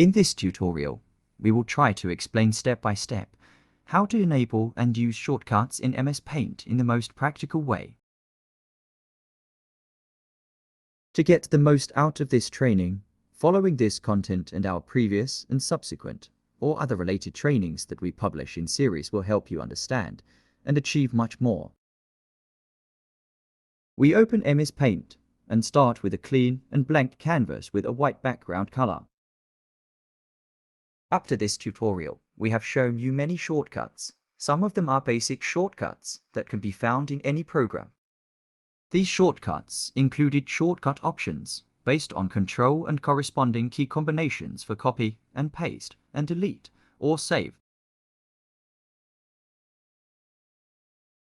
In this tutorial, we will try to explain step by step how to enable and use shortcuts in MS Paint in the most practical way. To get the most out of this training, following this content and our previous and subsequent or other related trainings that we publish in series will help you understand and achieve much more. We open MS Paint and start with a clean and blank canvas with a white background color. Up to this tutorial, we have shown you many shortcuts. Some of them are basic shortcuts that can be found in any program. These shortcuts included shortcut options based on control and corresponding key combinations for copy and paste and delete or save.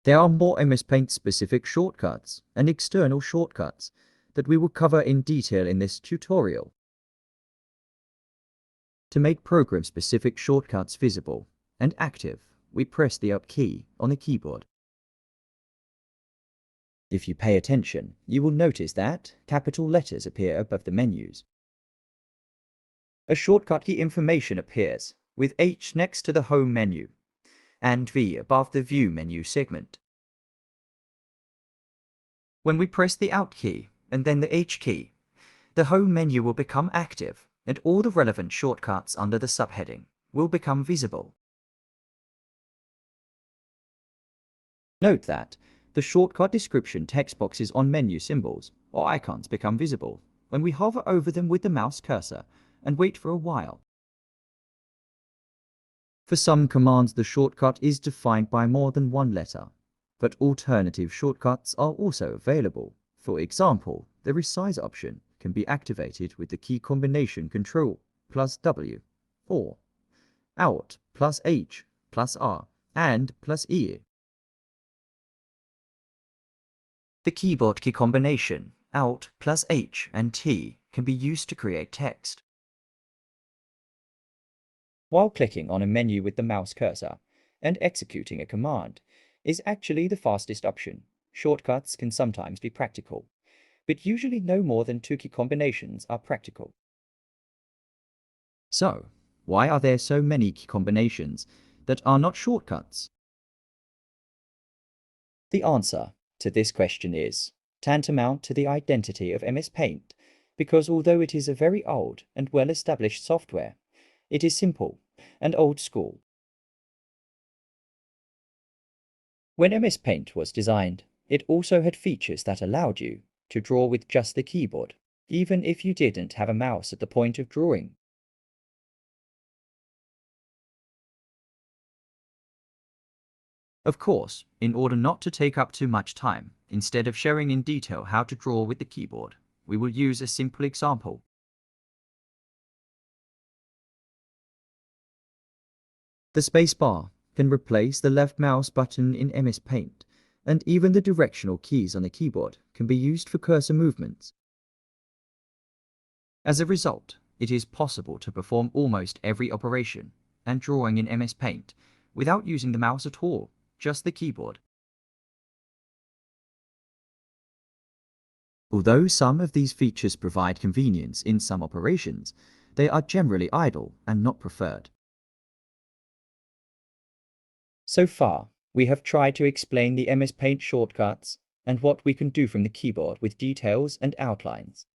There are more MS Paint specific shortcuts and external shortcuts that we will cover in detail in this tutorial. To make program-specific shortcuts visible and active, we press the Up key on the keyboard. If you pay attention, you will notice that capital letters appear above the menus. A shortcut key information appears, with H next to the Home menu, and V above the View menu segment. When we press the Out key and then the H key, the Home menu will become active, and all the relevant shortcuts under the subheading will become visible. Note that the shortcut description text boxes on menu symbols or icons become visible when we hover over them with the mouse cursor and wait for a while. For some commands, the shortcut is defined by more than one letter, but alternative shortcuts are also available. For example, the resize option can be activated with the key combination Ctrl plus W or Alt plus H plus R and plus E. The keyboard key combination Alt plus H and T can be used to create text. While clicking on a menu with the mouse cursor and executing a command is actually the fastest option. Shortcuts can sometimes be practical, but usually no more than 2 key combinations are practical. So, why are there so many key combinations that are not shortcuts? The answer to this question is tantamount to the identity of MS Paint, because although it is a very old and well-established software, it is simple and old school. When MS Paint was designed, it also had features that allowed you to draw with just the keyboard, even if you didn't have a mouse at the point of drawing. Of course, in order not to take up too much time, instead of showing in detail how to draw with the keyboard, we will use a simple example. The space bar can replace the left mouse button in MS Paint, and even the directional keys on the keyboard can be used for cursor movements. As a result, it is possible to perform almost every operation and drawing in MS Paint without using the mouse at all, just the keyboard. Although some of these features provide convenience in some operations, they are generally idle and not preferred. So far, we have tried to explain the MS Paint shortcuts and what we can do from the keyboard with details and outlines.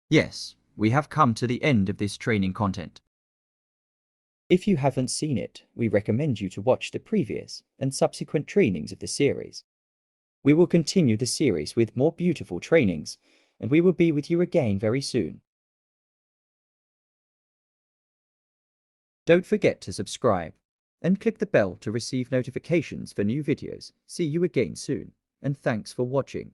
Yes, we have come to the end of this training content. If you haven't seen it, we recommend you to watch the previous and subsequent trainings of the series. We will continue the series with more beautiful trainings, and we will be with you again very soon. Don't forget to subscribe and click the bell to receive notifications for new videos. See you again soon, and thanks for watching.